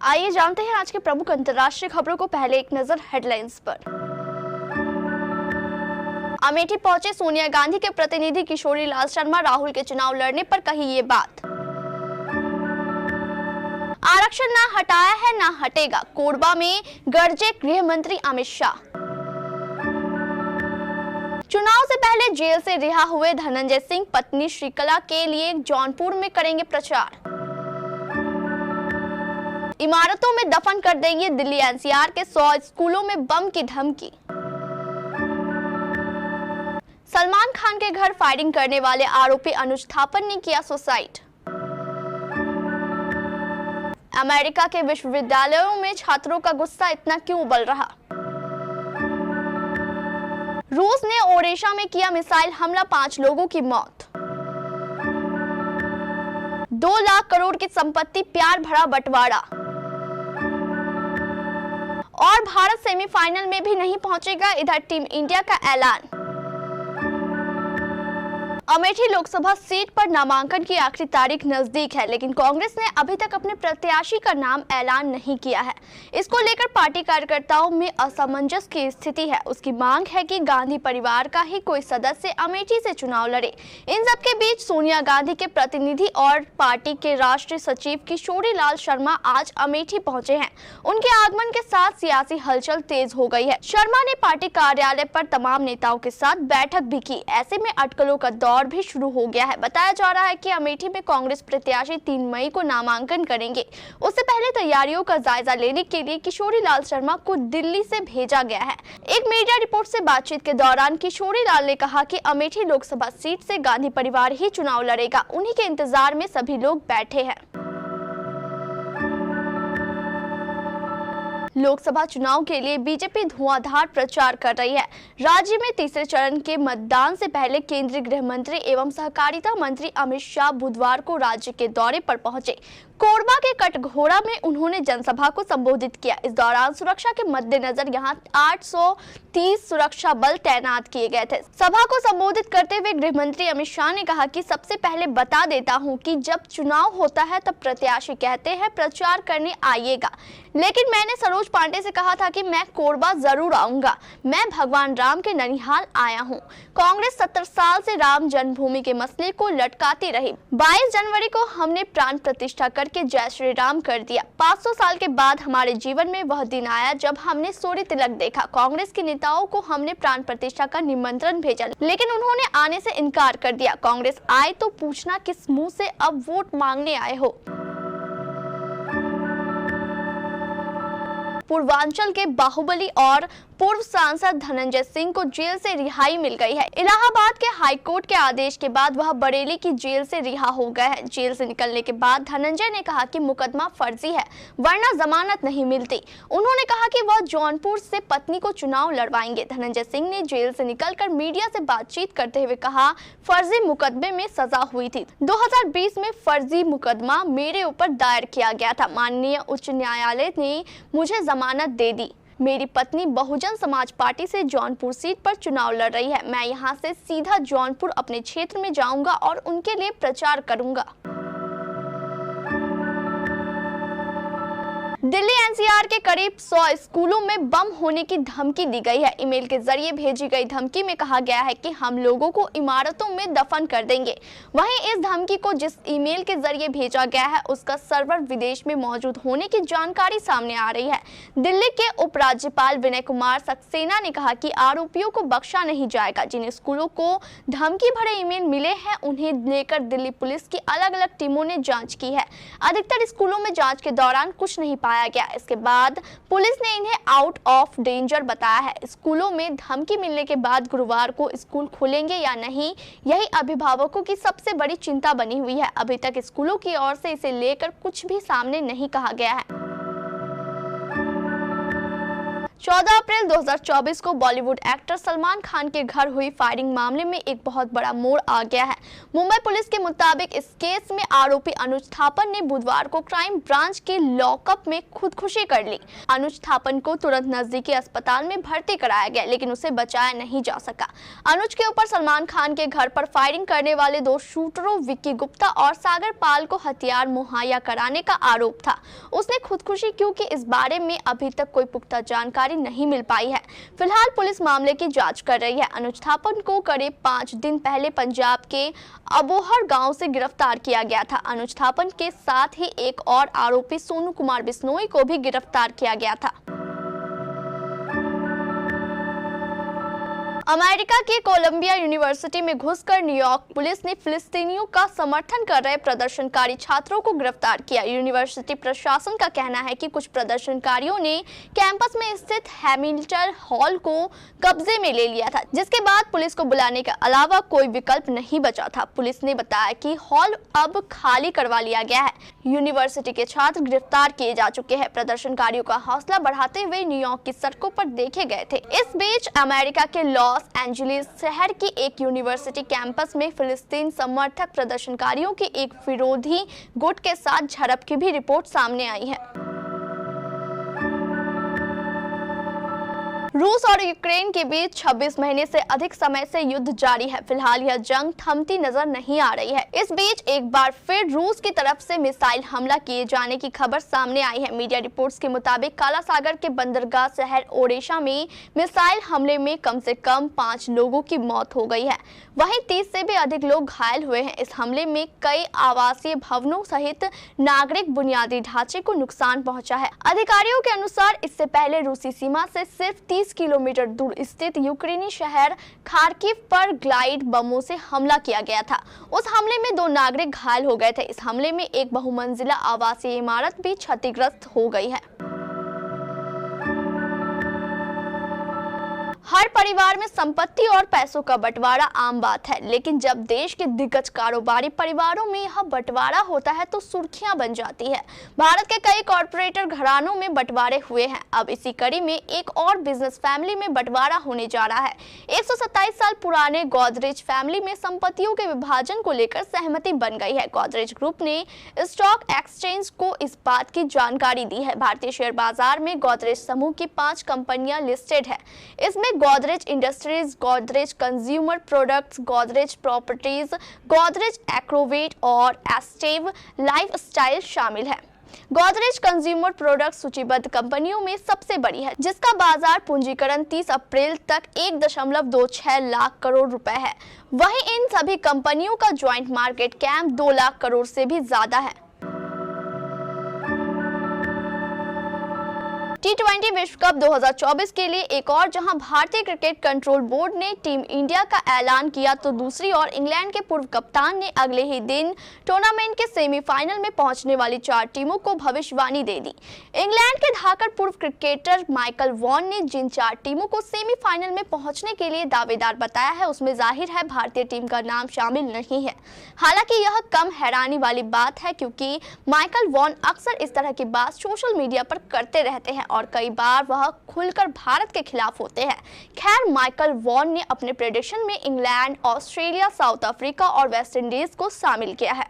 आइए जानते हैं आज के प्रमुख अंतर्राष्ट्रीय खबरों को। पहले एक नजर हेडलाइंस पर। अमेठी पहुंचे सोनिया गांधी के प्रतिनिधि किशोरी लाल शर्मा, राहुल के चुनाव लड़ने पर कही ये बात। आरक्षण ना हटाया है ना हटेगा, कोरबा में गरजे गृह मंत्री अमित शाह। चुनाव से पहले जेल से रिहा हुए धनंजय सिंह पत्नी श्रीकला के लिए जौनपुर में करेंगे प्रचार। इमारतों में दफन कर देंगे दिल्ली एनसीआर के 100 स्कूलों में बम की धमकी। सलमान खान के घर फायरिंग करने वाले आरोपी अनुज थापर ने किया सुसाइड। अमेरिका के विश्वविद्यालयों में छात्रों का गुस्सा इतना क्यों उबल रहा। रूस ने ओडिशा में किया मिसाइल हमला, 5 लोगों की मौत। 2 लाख करोड़ की संपत्ति, प्यार भरा बंटवारा। और भारत सेमीफाइनल में भी नहीं पहुंचेगा, इधर टीम इंडिया का ऐलान। अमेठी लोकसभा सीट पर नामांकन की आखिरी तारीख नजदीक है, लेकिन कांग्रेस ने अभी तक अपने प्रत्याशी का नाम ऐलान नहीं किया है। इसको लेकर पार्टी कार्यकर्ताओं में असमंजस की स्थिति है। उसकी मांग है कि गांधी परिवार का ही कोई सदस्य अमेठी से चुनाव लड़े। इन सबके बीच सोनिया गांधी के प्रतिनिधि और पार्टी के राष्ट्रीय सचिव किशोरी लाल शर्मा आज अमेठी पहुंचे हैं। उनके आगमन के साथ सियासी हलचल तेज हो गई है। शर्मा ने पार्टी कार्यालय पर तमाम नेताओं के साथ बैठक भी की। ऐसे में अटकलों का दौर भी शुरू हो गया है। बताया जा रहा है कि अमेठी में कांग्रेस प्रत्याशी 3 मई को नामांकन करेंगे। उससे पहले तैयारियों का जायजा लेने के लिए किशोरी लाल शर्मा को दिल्ली से भेजा गया है। एक मीडिया रिपोर्ट से बातचीत के दौरान किशोरी लाल ने कहा कि अमेठी लोकसभा सीट से गांधी परिवार ही चुनाव लड़ेगा। उन्हीं के इंतजार में सभी लोग बैठे हैं। लोकसभा चुनाव के लिए बीजेपी धुआंधार प्रचार कर रही है। राज्य में तीसरे चरण के मतदान से पहले केंद्रीय गृह मंत्री एवं सहकारिता मंत्री अमित शाह बुधवार को राज्य के दौरे पर पहुंचे। कोरबा के कटघोरा में उन्होंने जनसभा को संबोधित किया। इस दौरान सुरक्षा के मद्देनजर यहां 830 सुरक्षा बल तैनात किए गए थे। सभा को संबोधित करते हुए गृह मंत्री अमित शाह ने कहा कि सबसे पहले बता देता हूं कि जब चुनाव होता है तब प्रत्याशी कहते हैं प्रचार करने आइएगा, लेकिन मैंने सरोज पांडे से कहा था कि मैं कोरबा जरूर आऊंगा। मैं भगवान राम के ननिहाल आया हूं। कांग्रेस 70 साल से राम जन्मभूमि के मसले को लटकाती रही। 22 जनवरी को हमने प्राण प्रतिष्ठा करके जय श्री राम कर दिया। 500 साल के बाद हमारे जीवन में वह दिन आया जब हमने सूर्य तिलक देखा। कांग्रेस के नेताओं को हमने प्राण प्रतिष्ठा का निमंत्रण भेजा, लेकिन उन्होंने आने से इनकार कर दिया। कांग्रेस आए तो पूछना किस मुंह से अब वोट मांगने आए हो। पूर्वांचल के बाहुबली और पूर्व सांसद धनंजय सिंह को जेल से रिहाई मिल गई है। इलाहाबाद के हाईकोर्ट के आदेश के बाद वह बरेली की जेल से रिहा हो गए हैं। जेल से निकलने के बाद धनंजय ने कहा कि मुकदमा फर्जी है, वरना जमानत नहीं मिलती। उन्होंने कहा कि वह जौनपुर से पत्नी को चुनाव लड़वाएंगे। धनंजय सिंह ने जेल से निकलकर मीडिया से बातचीत करते हुए कहा, फर्जी मुकदमे में सजा हुई थी। 2020 में फर्जी मुकदमा मेरे ऊपर दायर किया गया था। माननीय उच्च न्यायालय ने मुझे जमानत दे दी। मेरी पत्नी बहुजन समाज पार्टी से जौनपुर सीट पर चुनाव लड़ रही है। मैं यहां से सीधा जौनपुर अपने क्षेत्र में जाऊंगा और उनके लिए प्रचार करूंगा। दिल्ली एनसीआर के करीब 100 स्कूलों में बम होने की धमकी दी गई है। ईमेल के जरिए भेजी गई धमकी में कहा गया है कि हम लोगों को इमारतों में दफन कर देंगे। वहीं इस धमकी को जिस ईमेल के जरिए भेजा गया है उसका सर्वर विदेश में मौजूद होने की जानकारी सामने आ रही है। दिल्ली के उपराज्यपाल विनय कुमार सक्सेना ने कहा कि आरोपियों को बख्शा नहीं जाएगा। जिन स्कूलों को धमकी भरे ईमेल मिले हैं उन्हें लेकर दिल्ली पुलिस की अलग अलग टीमों ने जाँच की है। अधिकतर स्कूलों में जाँच के दौरान कुछ नहीं पाया गया। इसके बाद पुलिस ने इन्हें आउट ऑफ डेंजर बताया है। स्कूलों में धमकी मिलने के बाद गुरुवार को स्कूल खुलेंगे या नहीं, यही अभिभावकों की सबसे बड़ी चिंता बनी हुई है। अभी तक स्कूलों की ओर से इसे लेकर कुछ भी सामने नहीं कहा गया है। 14 अप्रैल 2024 को बॉलीवुड एक्टर सलमान खान के घर हुई फायरिंग मामले में एक बहुत बड़ा मोड़ आ गया है। मुंबई पुलिस के मुताबिक इस केस में आरोपी अनुज थापन ने बुधवार को क्राइम ब्रांच के लॉकअप में खुदकुशी कर ली। अनुज थापन को तुरंत नजदीकी अस्पताल में भर्ती कराया गया, लेकिन उसे बचाया नहीं जा सका। अनुज के ऊपर सलमान खान के घर पर फायरिंग करने वाले दो शूटरों विक्की गुप्ता और सागर पाल को हथियार मुहैया कराने का आरोप था। उसने खुदकुशी क्यों की, इस बारे में अभी तक कोई पुख्ता जानकारी नहीं मिल पाई है। फिलहाल पुलिस मामले की जांच कर रही है। अनुज थापन को करीब 5 दिन पहले पंजाब के अबोहर गांव से गिरफ्तार किया गया था। अनुज थापन के साथ ही एक और आरोपी सोनू कुमार बिश्नोई को भी गिरफ्तार किया गया था। अमेरिका के कोलंबिया यूनिवर्सिटी में घुसकर न्यूयॉर्क पुलिस ने फिलिस्तीनियों का समर्थन कर रहे प्रदर्शनकारी छात्रों को गिरफ्तार किया। यूनिवर्सिटी प्रशासन का कहना है कि कुछ प्रदर्शनकारियों ने कैंपस में स्थित हैमिल्टन हॉल को कब्जे में ले लिया था, जिसके बाद पुलिस को बुलाने के अलावा कोई विकल्प नहीं बचा था। पुलिस ने बताया कि हॉल अब खाली करवा लिया गया है। यूनिवर्सिटी के छात्र गिरफ्तार किए जा चुके हैं। प्रदर्शनकारियों का हौसला बढ़ाते हुए न्यूयॉर्क की सड़कों पर देखे गए थे। इस बीच अमेरिका के लॉस एंजलिस शहर की एक यूनिवर्सिटी कैंपस में फिलिस्तीन समर्थक प्रदर्शनकारियों की एक विरोधी गुट के साथ झड़प की भी रिपोर्ट सामने आई है। रूस और यूक्रेन के बीच 26 महीने से अधिक समय से युद्ध जारी है। फिलहाल यह जंग थमती नजर नहीं आ रही है। इस बीच एक बार फिर रूस की तरफ से मिसाइल हमला किए जाने की खबर सामने आई है। मीडिया रिपोर्ट्स के मुताबिक काला सागर के बंदरगाह शहर ओडेशा में मिसाइल हमले में कम से कम 5 लोगों की मौत हो गई है। वहीं 30 से भी अधिक लोग घायल हुए हैं। इस हमले में कई आवासीय भवनों सहित नागरिक बुनियादी ढांचे को नुकसान पहुंचा है। अधिकारियों के अनुसार इससे पहले रूसी सीमा से सिर्फ 30 किलोमीटर दूर स्थित यूक्रेनी शहर खार्किव पर ग्लाइड बमों से हमला किया गया था। उस हमले में 2 नागरिक घायल हो गए थे। इस हमले में एक बहुमंजिला आवासीय इमारत भी क्षतिग्रस्त हो गई है। हर परिवार में संपत्ति और पैसों का बंटवारा आम बात है, लेकिन जब देश के दिग्गज कारोबारी परिवारों में यह बंटवारा होता है तो सुर्खियां बन जाती है। भारत के कई कॉर्पोरेटर घरानों में बंटवारे हुए हैं। अब इसी कड़ी में एक और बिजनेस फैमिली में बंटवारा होने जा रहा है। 127 साल पुराने गोदरेज फैमिली में संपत्तियों के विभाजन को लेकर सहमति बन गई है। गोदरेज ग्रुप ने स्टॉक एक्सचेंज को इस बात की जानकारी दी है। भारतीय शेयर बाजार में गोदरेज समूह की 5 कंपनियां लिस्टेड है। इसमें Godrej Industries, Godrej Consumer Products, Godrej Properties, Godrej Agrovet और एस्टेव लाइफस्टाइल शामिल है। गोदरेज कंज्यूमर प्रोडक्ट्स सूचीबद्ध कंपनियों में सबसे बड़ी है, जिसका बाजार पूंजीकरण 30 अप्रैल तक 1.26 लाख करोड़ रुपए है। वहीं इन सभी कंपनियों का joint market cap 2 lakh crore से भी ज्यादा है। T20 विश्व कप 2024 के लिए एक और जहां भारतीय क्रिकेट कंट्रोल बोर्ड ने टीम इंडिया का ऐलान किया, तो दूसरी ओर इंग्लैंड के पूर्व कप्तान ने अगले ही दिन टूर्नामेंट के सेमीफाइनल में पहुंचने वाली 4 टीमों को भविष्यवाणी दे दी। इंग्लैंड के धाकड़ पूर्व क्रिकेटर माइकल वॉन ने जिन 4 टीमों को सेमीफाइनल में पहुंचने के लिए दावेदार बताया है, उसमें जाहिर है भारतीय टीम का नाम शामिल नहीं है। हालांकि यह कम हैरानी वाली बात है, क्योंकि माइकल वॉन अक्सर इस तरह की बात सोशल मीडिया पर करते रहते हैं और कई बार वह खुलकर भारत के खिलाफ होते हैं। खैर, माइकल वॉन ने अपने प्रेडिक्शन में इंग्लैंड, ऑस्ट्रेलिया, साउथ अफ्रीका और वेस्ट इंडीज को शामिल किया है।